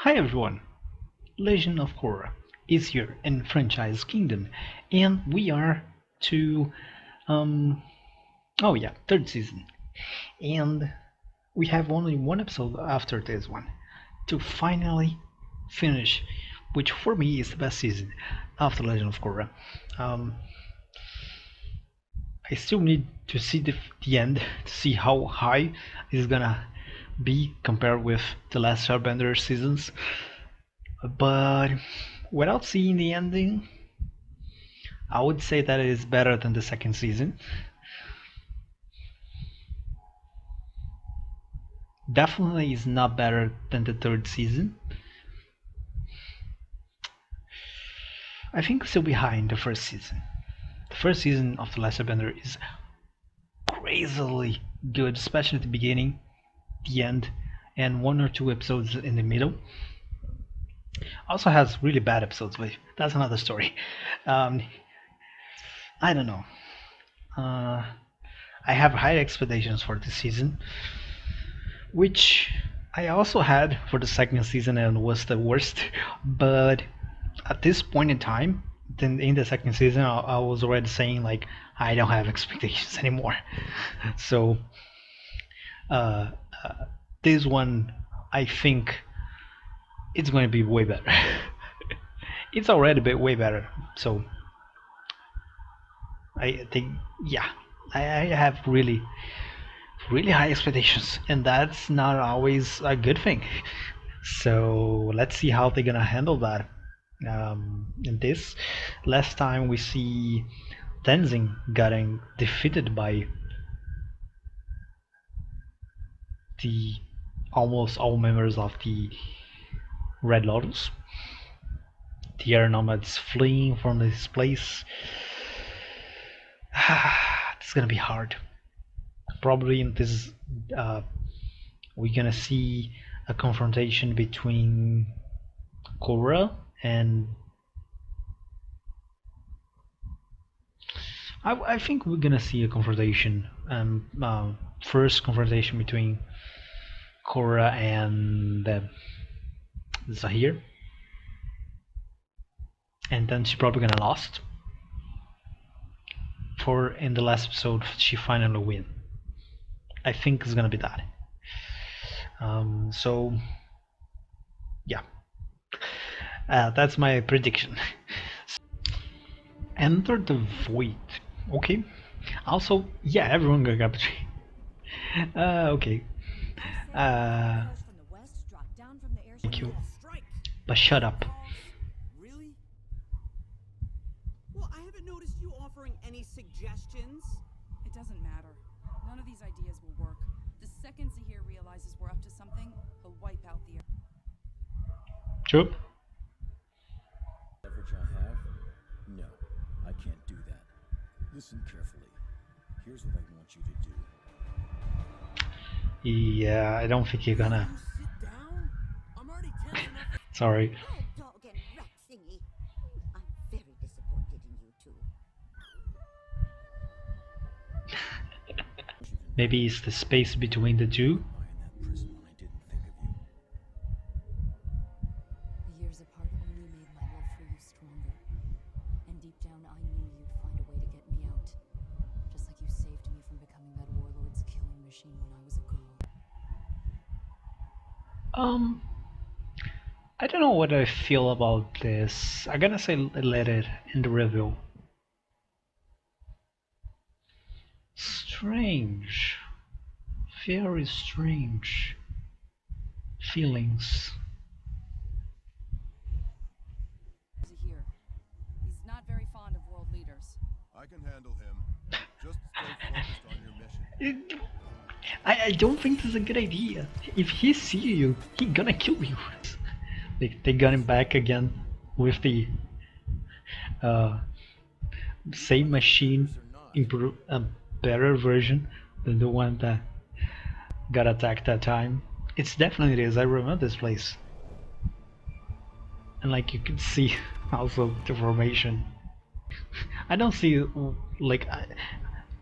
Hi everyone, Legend of Korra is here in Franchise Kingdom, and we are to, um, oh yeah, third season, and we have only one episode after this one to finally finish, which for me is the best season after Legend of Korra. Um, I still need to see the end to see how high it's gonna be compared with the last Lavabenders seasons. But without seeing the ending, I would say that it is better than the second season. Definitely is not better than the third season. I think still behind the first season. The first season of The Last Airbender is crazily good, especially at the beginning, the end, and one or two episodes in the middle. Also has really bad episodes, but that's another story. Um, I don't know. Uh, I have high expectations for this season, which I also had for the second season and was the worst. But at this point in time, then in the second season, I was already saying like I don't have expectations anymore. So uh, uh, this one, I think it's going to be way better. It's already way better. So I think yeah, I have really high expectations, and that's not always a good thing. So let's see how they're gonna handle that. In this last time we see Tenzin getting defeated by the almost all members of the Red Lotus. The air nomads fleeing from this place. It's gonna be hard. Probably in this, uh, we're gonna see a confrontation between Korra and I think we're gonna see a confrontation. First confrontation between Korra and Zahir, and then she's probably gonna lost. For in the last episode, she finally win. I think it's gonna be that. So yeah, that's my prediction. Enter the void. Okay. Also, yeah, everyone got captured. Okay. Uh, thank you. But shut up. Really? Well, I haven't noticed you offering any suggestions. It doesn't matter. None of these ideas will work. The second Zahir realizes we're up to something, he'll wipe out the earth. Chup. Leverage I have? No, I can't do that. Listen carefully. Here's what I want you to do. Yeah, I don't think you're gonna. You sit down? I'm already tense enough. Sorry. Red dog and rat thingy. I'm very disappointed in you two. Maybe it's the space between the two. Why in that prison when I didn't think of you? The years apart only made my love for you stronger. And deep down I knew you'd find a way to get me out. Just like you saved me from becoming that warlord's killing machine when I was a girl. I don't know what I feel about this. I'm gonna say let it in the review. Strange. Very strange feelings. Zahir. He's not very fond of world leaders. I can handle him. Just stay focused on your mission. I don't think this is a good idea. If he see you, he gonna kill you. They got him back again with the same machine, a better version than the one that got attacked that time. It's definitely is. I remember this place, and like you can see also the formation. I don't see like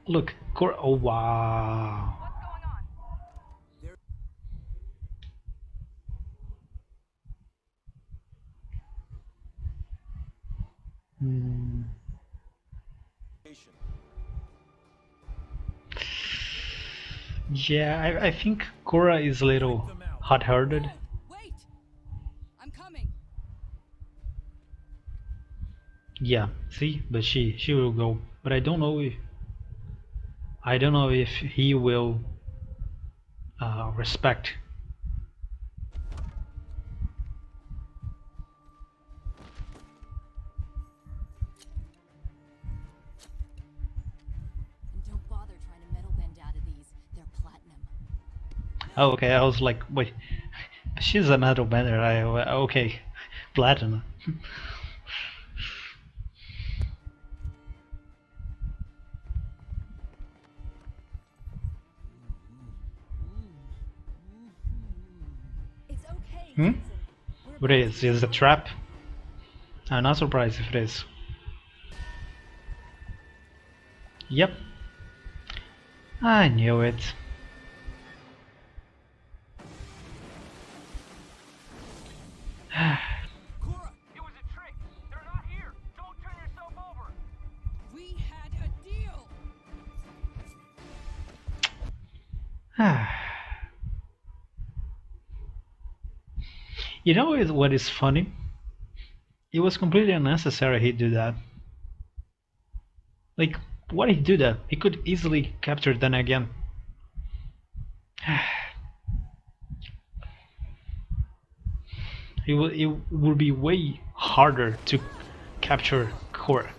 look. Oh wow. Yeah, I think Korra is a little hot-hearted. Oh, wait! I'm coming. Yeah, see, but she will go. But I don't know if he will respect. And don't bother trying to metal bend out of these. They're platinum. Oh, okay. I was like, wait, she's a metal bender. Okay, platinum. It's okay, Hmm? Jensen. We're What about is? to Is it a trap? I'm not surprised if it is. Yep, I knew it. Korra, it was a trick. They're not here. Don't turn yourself over. We had a deal. You know what is funny? It was completely unnecessary he do that. Like, why did he do that? He could easily capture them again. It would be way harder to capture Korra.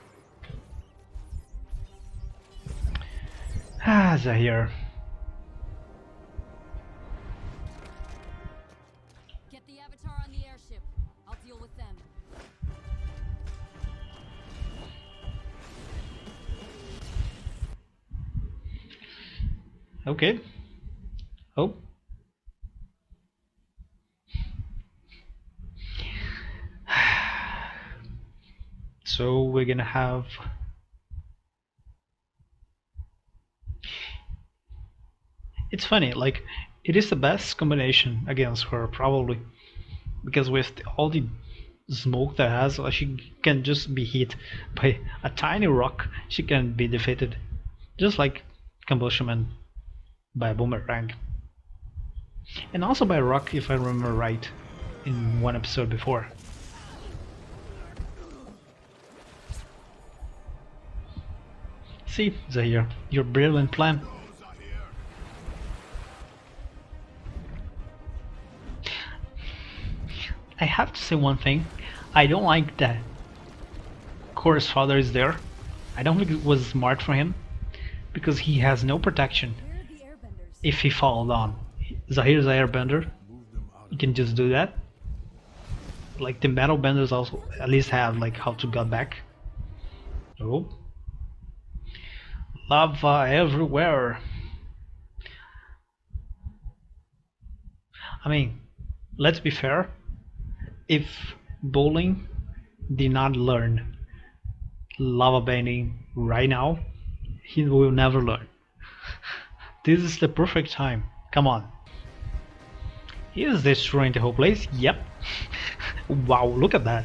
Zahir. get the Avatar on the airship. I'll deal with them. Okay. Oh. So we're gonna have. It's funny, like, it is the best combination against her, probably. Because with all the smoke that has, she can just be hit by a tiny rock, she can be defeated. Just like Combustion Man by a boomerang. And also by a rock, if I remember right, in one episode before. See, Zahir, your brilliant plan. I have to say one thing. I don't like that Korra's father is there. I don't think it was smart for him, because he has no protection Where are the airbenders? if he fall down. Zahir's airbender, he can just do that. Like the metal benders also at least have like how to get back. Oh. Lava everywhere. I mean, let's be fair. If bowling did not learn lava bending right now, he will never learn. This is the perfect time. Come on. He is destroying the whole place. Yep. Wow, look at that.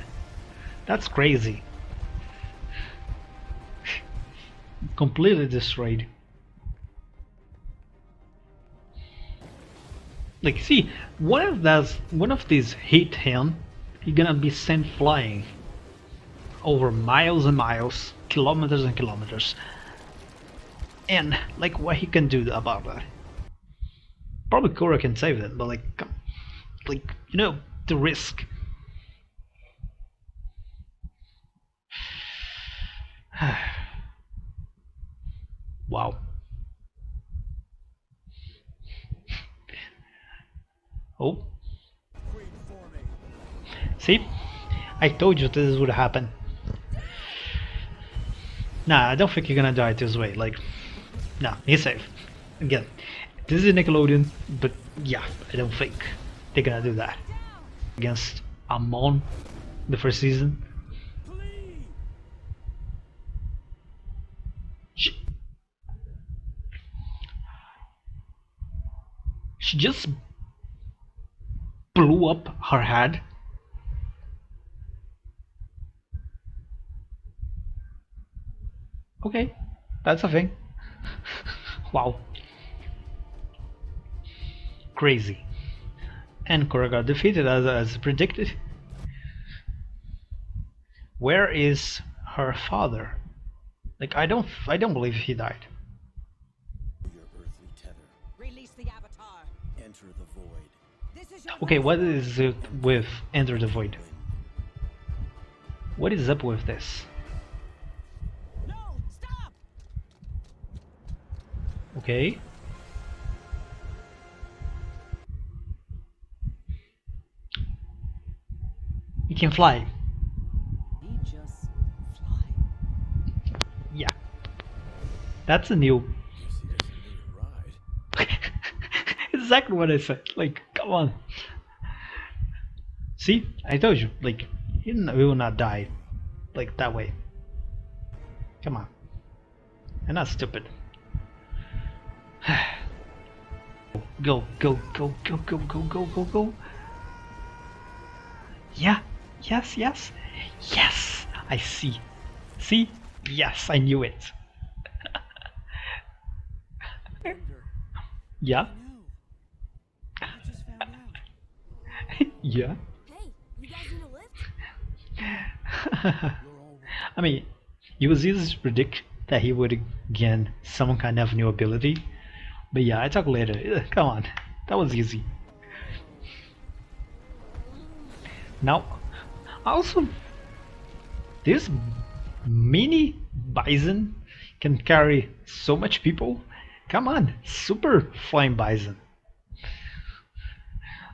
That's crazy. Completely destroyed. Like, see, one of these hit him, he's gonna be sent flying over miles and miles, kilometers and kilometers. And like, what he can do about that? Probably Korra can save it, but like, you know, the risk. Wow. Oh. See? I told you this would happen. Nah, I don't think you're gonna die this way. Like, nah, he's safe. Again, this is Nickelodeon, but yeah, I don't think they're gonna do that. Against Amon, the first season. She just blew up her head. Okay, that's a thing. Wow. crazy. And Korra got defeated as predicted. Where is her father? Like I don't believe he died. Your earthly tether. Release the Avatar. Enter the void. This is your Okay, last what word. is it with Enter the Void? Wind. What is up with this? No, stop! Okay. You can fly. We just fly. Yeah. That's a new. Guess he doesn't need a ride. Exactly what I said. Like, come on. See, I told you. Like, he will not die. Like that way. Come on. I'm not stupid. Go, go, go, go, go, go, go, go, go. Yeah. Yes, yes. Yes. I see. See? Yes, I knew it. Yeah. I just found out. Yeah. Hey, you guys need a lift? I mean, it was easy to predict that he would gain some kind of new ability. But yeah, I talk later. Come on. That was easy. Now, also, this mini bison can carry so much people. Come on, super flying bison.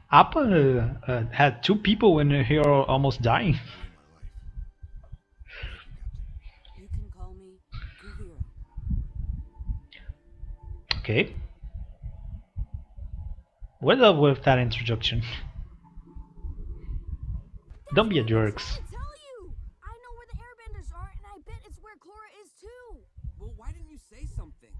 Appa had 2 people when he were almost dying. You can call me Kuvira. Okay. What's up with that introduction? Don't be a jerks. I tell you! I know where the airbenders are, and I bet it's where Korra is too. Well, why didn't you say something?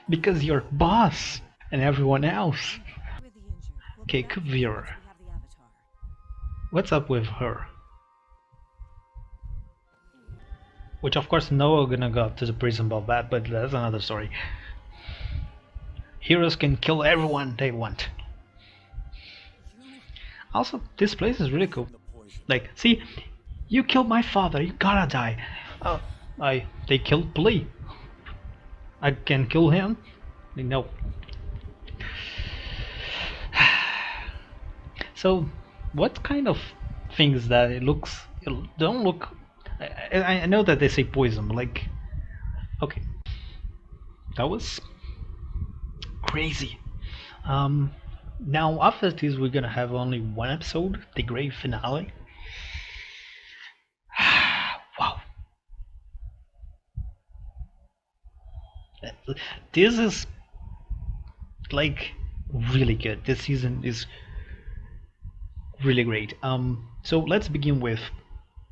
Because you're boss and everyone else. With the injured. We'll Okay, be back Kuvira. once we have the Avatar. What's up with her? Which of course Noah gonna go to the prison about that, but that's another story. Heroes can kill everyone they want. Also, this place is really cool. The poison. Like, see, you killed my father, you gotta die. They killed Plea. I can kill him? No. So, what kind of things that it don't look. I know that they say poison, but like, okay, that was crazy. Now after this, we're gonna have only one episode, the great finale. Wow. This is like really good. This season is really great. So let's begin with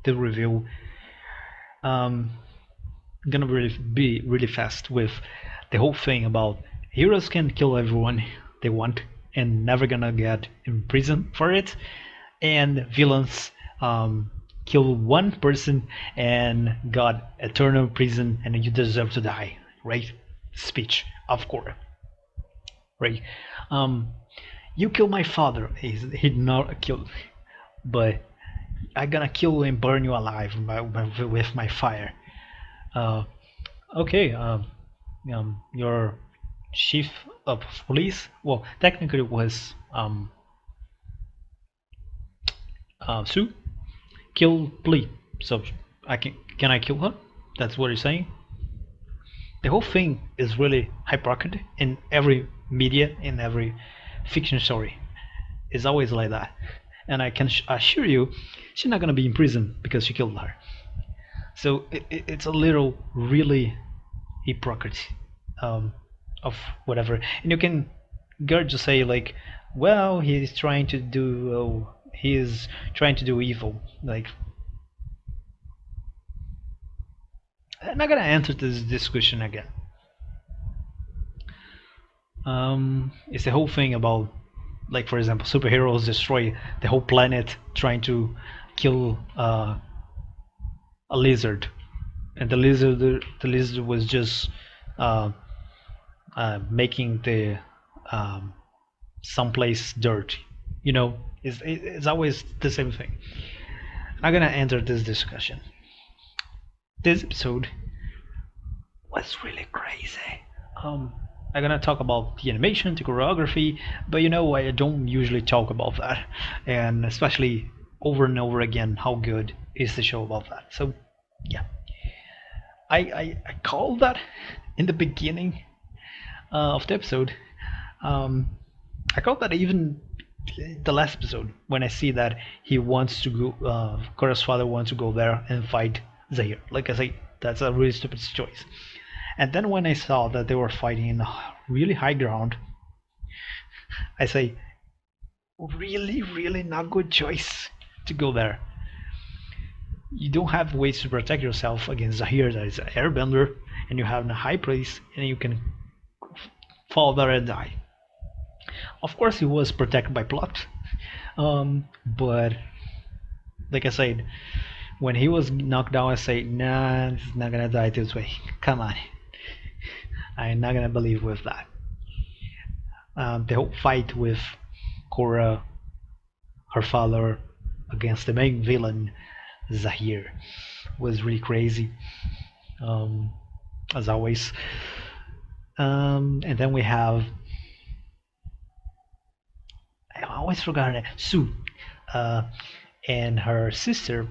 the review. Gonna be really fast with the whole thing about heroes can kill everyone they want and never gonna get in prison for it, and villains kill one person and got eternal prison and you deserve to die, right? Speech of Korra, right? You kill my father. He not killed, but I'm gonna kill and burn you alive with my fire. Okay. Your chief of police. Well, technically it was Sue. Kill Plea. So can I kill her? That's what you're saying. The whole thing is really hypocrite in every media, in every fiction story. It's always like that. And I can assure you, she's not gonna be in prison because she killed her. So it's a little really hypocrite of whatever. And you can go to say like, well, he's trying to do evil. Like, I'm not gonna enter this discussion again. It's the whole thing about, like, for example, superheroes destroy the whole planet trying to kill a lizard, and the lizard was just making the someplace dirty. You know, it's always the same thing. I'm gonna enter this discussion. This episode was really crazy. Um, I'm gonna talk about the animation, the choreography, but you know I don't usually talk about that, and especially over and over again how good is the show about that. So yeah, I called that in the beginning of the episode. Um, I called that even the last episode when I see that he wants to go. Korra's father wants to go there and fight Zahir. Like I say, that's a really stupid choice. And then when I saw that they were fighting in really high ground, I say, really, really not good choice to go there. You don't have ways to protect yourself against Zahir that is an airbender, and you have a high place, and you can fall there and die. Of course, he was protected by plot, but like I said, when he was knocked down, I say, nah, he's not gonna die this way. Come on, I'm not gonna believe with that. The whole fight with Korra, her father, against the main villain, Zahir, was really crazy, as always. And then we have, I always forgot it, Sue, and her sister,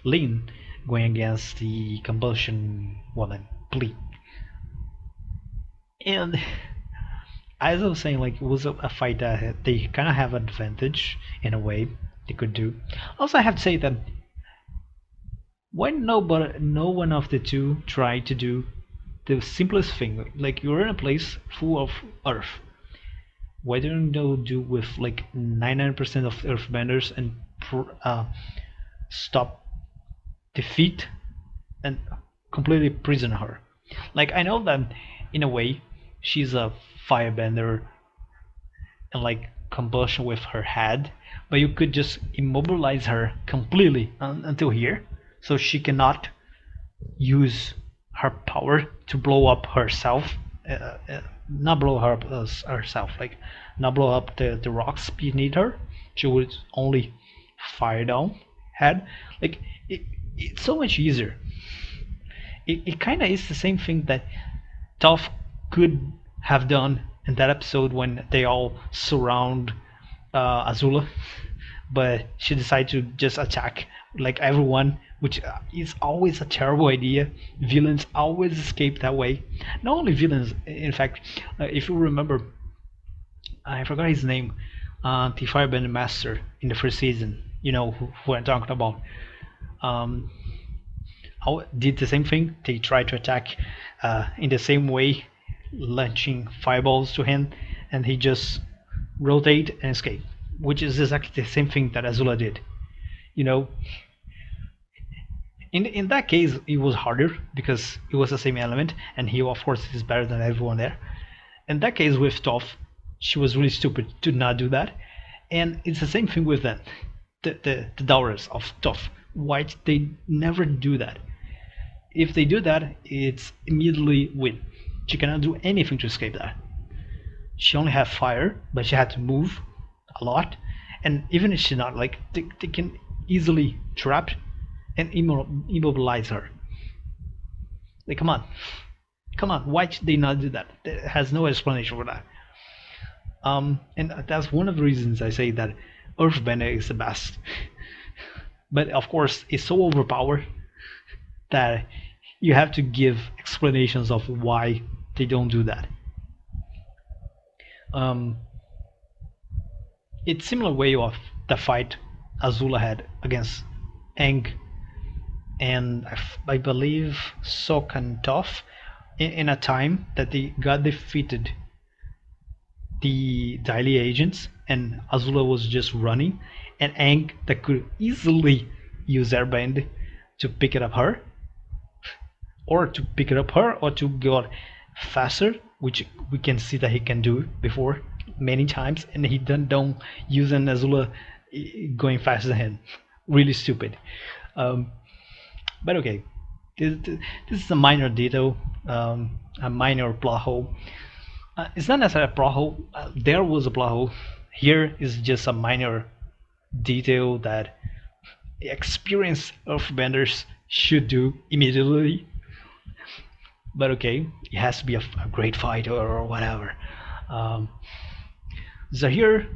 Lynn, going against the combustion woman, Blee. And as I was saying, like it was a fight that they kind of have advantage in a way they could do. Also, I have to say that why no one of the two tried to do the simplest thing? Like you're in a place full of earth. Why don't they do with like 99% of earthbenders and stop, defeat, and completely prison her? Like I know that in a way she's a firebender and like combustion with her head, but you could just immobilize her completely until here, so she cannot use her power to blow up herself. Not blow her up herself, like not blow up the rocks beneath her. She would only fire down head. Like it's so much easier. It kind of is the same thing that Toph could have done in that episode when they all surround Azula, but she decided to just attack like everyone, which is always a terrible idea. Villains always escape that way. Not only villains, in fact, if you remember, I forgot his name, the Firebender Master in the first season. You know who I'm talking about. Um, did the same thing. They tried to attack in the same way, launching fireballs to him, and he just rotate and escape, which is exactly the same thing that Azula did. You know, in that case it was harder because it was the same element, and he of course is better than everyone there. In that case with Toph, she was really stupid to not do that, and it's the same thing with them. The daughters of Toph. Why they never do that? If they do that, it's immediately win. She cannot do anything to escape that. She only had fire, but she had to move a lot, and even if she's not, like they can easily trap and immobilize her. Like come on, why should they not do that? There has no explanation for that. And that's one of the reasons I say that Earthbender is the best. But of course, it's so overpowered that you have to give explanations of why they don't do that. It's similar way of the fight Azula had against Aang and I believe Sok and Toph in a time that they got defeated the daily agents and Azula was just running, and Aang that could easily use airbend to pick it up her or to go faster, which we can see that he can do before many times, and he don't use an Azula going faster than him. Really stupid. But okay, this is a minor detail, a minor plot hole. It's not necessarily a plot hole. There was a plot hole. Here is just a minor detail that experienced Earthbenders should do immediately. But okay, it has to be a great fighter or whatever. Um, Zahir,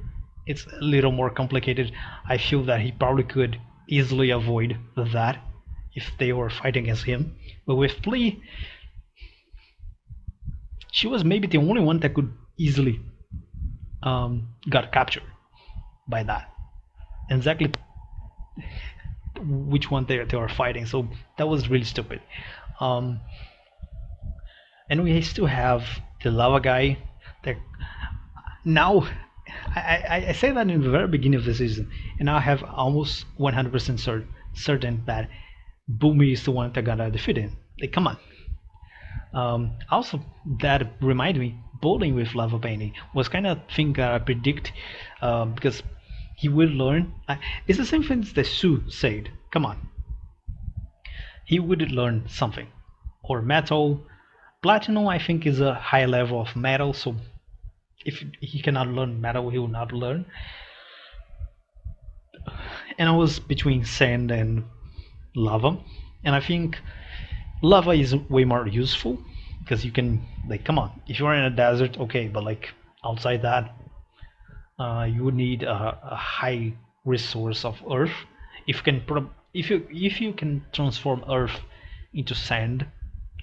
it's a little more complicated. I feel that he probably could easily avoid that if they were fighting against him. But with Flea, she was maybe the only one that could easily got captured by that. Exactly which one they were fighting. So that was really stupid. Um, and we still have the lava guy. That now I say that in the very beginning of the season, and now I have almost 100% certain that Boomy is the one that gonna defeat him. Like, come on. Also, that reminded me, bowling with lava painting was kind of thing that I predict, because he will learn. It's the same thing that Sue said. Come on, he would learn something, or metal. Platinum, I think, is a high level of metal, so if he cannot learn metal, he will not learn. And I was between sand and lava, and I think lava is way more useful because you can, like, come on, if you're in a desert, okay, but like outside that, you would need a high resource of earth. If you can if you can transform earth into sand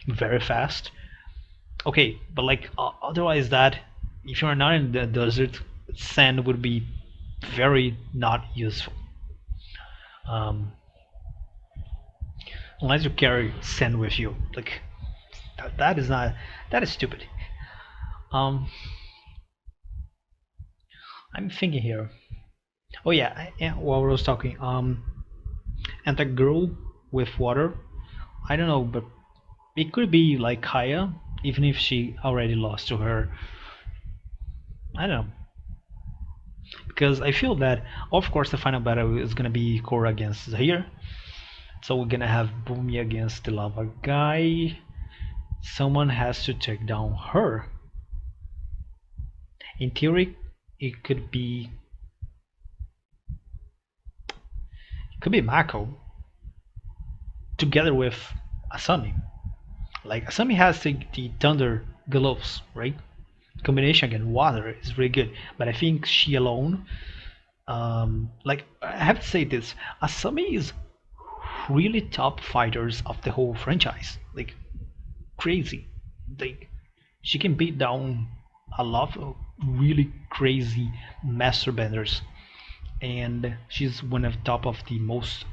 very fast, okay, but like otherwise that, if you're not in the desert, sand would be very not useful. Um, Unless you carry sand with you, like that is not, that is stupid. Um, I'm thinking here. Oh yeah, while I was talking, and the girl with water, I don't know, but it could be like Kaya, even if she already lost to her. I don't know, because I feel that, of course, the final battle is gonna be Korra against Zahir. So we're gonna have Boomy against the lava guy. Someone has to take down her. In theory, it could be Mako together with Asami. Like, Asami has the thunder gloves, right? Combination against water is really good, but I think she alone, like, I have to say this, Asami is really top fighters of the whole franchise. Like, crazy. Like, she can beat down a lot of really crazy master benders, and she's one of top of the most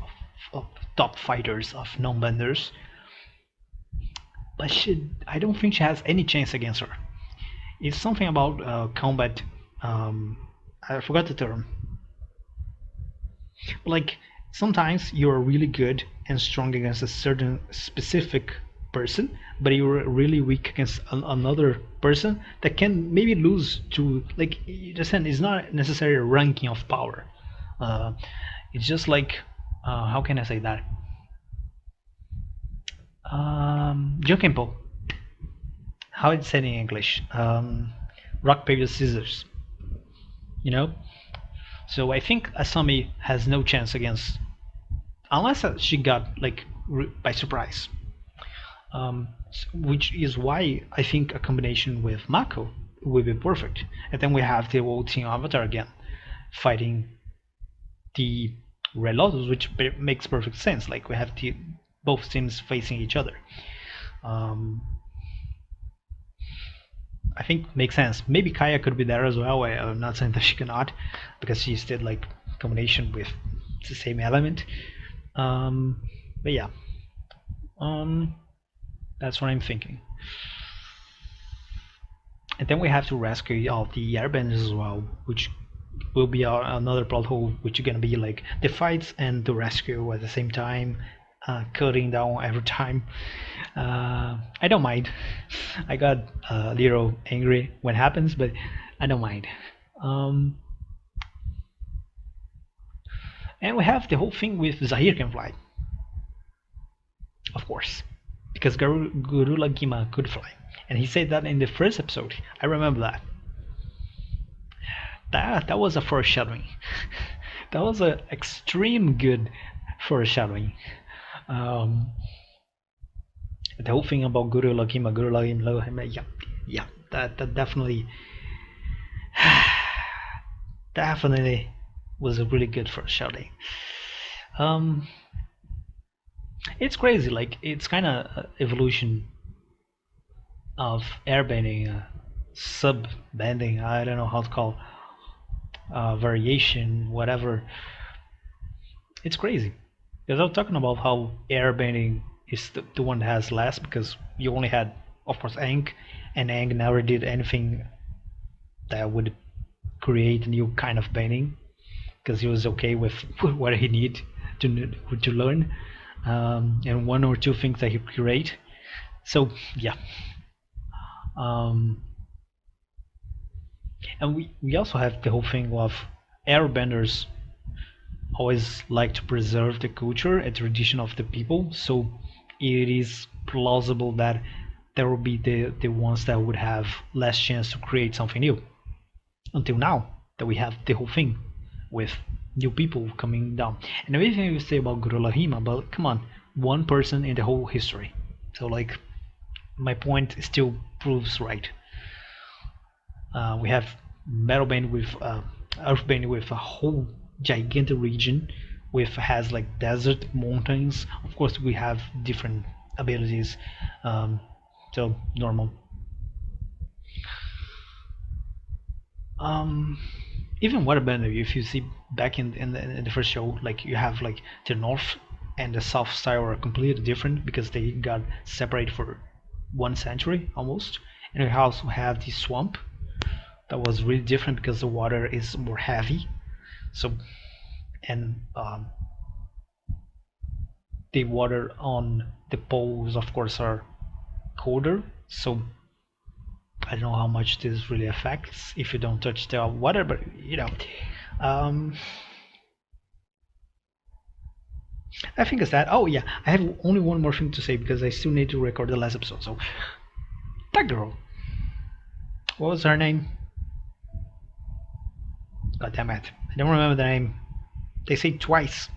of top fighters of non-benders. But I don't think she has any chance against her. It's something about combat. I forgot the term. Like, sometimes you're really good and strong against a certain specific person, but you're really weak against another person that can maybe lose to, like, you understand, it's not necessarily a ranking of power. It's just like, how can I say that? Junk and Paul. How it's said in English? Rock, paper, scissors. You know? So I think Asami has no chance against, unless she got like by surprise. Which is why I think a combination with Mako would be perfect. And then we have the old Team Avatar again fighting the Red Lotus, which makes perfect sense. Like, we have both teams facing each other. I think makes sense. Maybe Kaya could be there as well. I'm not saying that she cannot, because she's still like combination with the same element. But yeah, that's what I'm thinking. And then we have to rescue all the airbenders as well, which will be another plot hole, which is gonna be like the fights and the rescue at the same time, cutting down every time. I don't mind. I got a little angry when it happens, but I don't mind. And we have the whole thing with Zahir can fly, of course, because Gurula Gima could fly, And he said that in the first episode. I remember that. That was a foreshadowing. That was a extreme good foreshadowing. Um, the whole thing about Guru Lagima, yeah, yeah, that definitely, definitely was a really good foreshadowing. Um, it's crazy, like it's kind of evolution of airbending, sub bending. I don't know how to call variation, whatever. It's crazy. Because I'm talking about how airbending is the one that has less because you only had, of course, Aang, and Aang never did anything that would create a new kind of bending because he was okay with what he need to learn, and one or two things that he create. So yeah, and we also have the whole thing of airbenders always like to preserve the culture and tradition of the people, so it is plausible that there will be the ones that would have less chance to create something new until now that we have the whole thing with new people coming down. And everything you say about Guru Lahima, but come on, one person in the whole history. So like my point still proves right. We have Metalband with Earthband with a whole gigantic region with has like desert mountains. Of course we have different abilities, so normal. Even Waterbender, if you see back in the first show, like you have like the north and the south side are completely different because they got separated for 1 century almost, and we also have the swamp that was really different because the water is more heavy. So, and the water on the poles, of course, are colder. So I don't know how much this really affects if you don't touch the water, but you know, um, I think it's that. Oh yeah, I have only one more thing to say because I still need to record the last episode. So that girl, what was her name? God damn it, I don't remember the name. They say twice.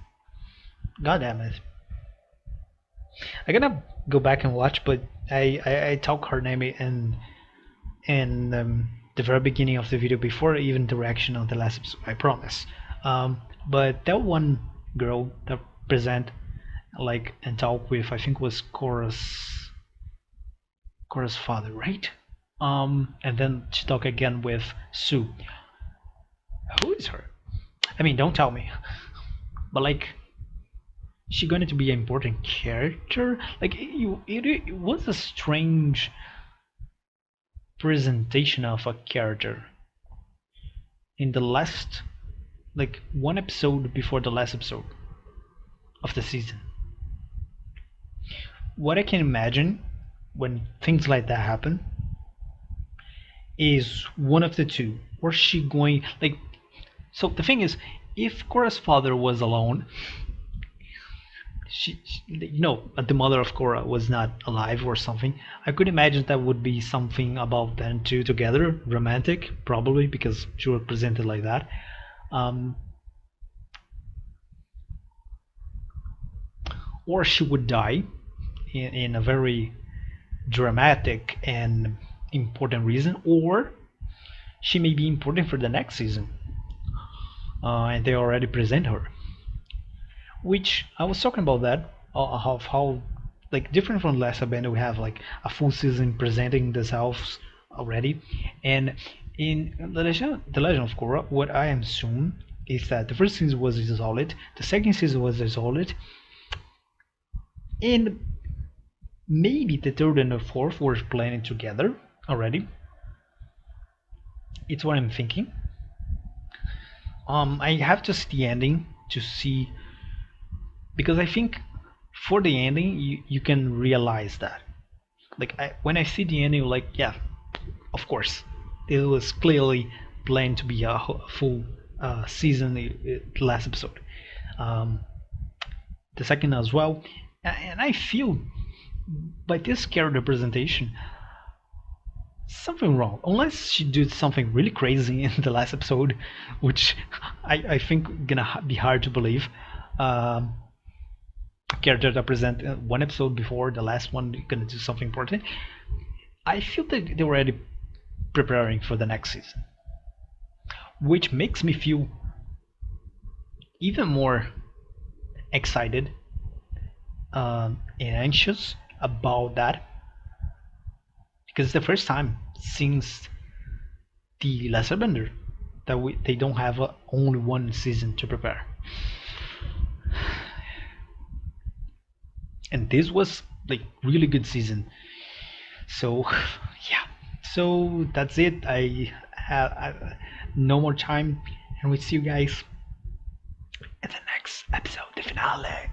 God damn it. I'm gonna go back and watch, but I talk her name in the very beginning of the video before even the reaction on the last episode. I promise. But that one girl that present like and talk with, I think was Korra's father, right? And then she talk again with Sue. Who is her? I mean, don't tell me. But like, she going to be an important character? Like, it was a strange presentation of a character in the last, like, one episode before the last episode of the season. What I can imagine when things like that happen is one of the two. Or she going like, so the thing is, if Korra's father was alone, the mother of Korra was not alive or something, I could imagine that would be something about them two together, romantic, probably because she was presented like that. Or she would die in a very dramatic and important reason, or she may be important for the next season, and they already present her. Which I was talking about that of how like different from Last Abandon, we have like a full season presenting themselves already, and in the Legend of Korra, what I assume is that the first season was solid, the second season was solid, and maybe the third and the fourth were planning together already. It's what I'm thinking. I have to see the ending to see, because I think for the ending you can realize that. Like when I see the ending, like yeah, of course, it was clearly planned to be a full season. Last episode, the second as well, and I feel by this character presentation, something wrong. Unless she did something really crazy in the last episode, which I think gonna be hard to believe. Um, Character that present one episode before the last one gonna do something important. I feel that they were already preparing for the next season, which makes me feel even more excited and anxious about that because it's the first time since the Lesser Bender that they don't have only one season to prepare. And this was like really good season. So yeah, so that's it. I have no more time, and we see you guys in the next episode, the finale.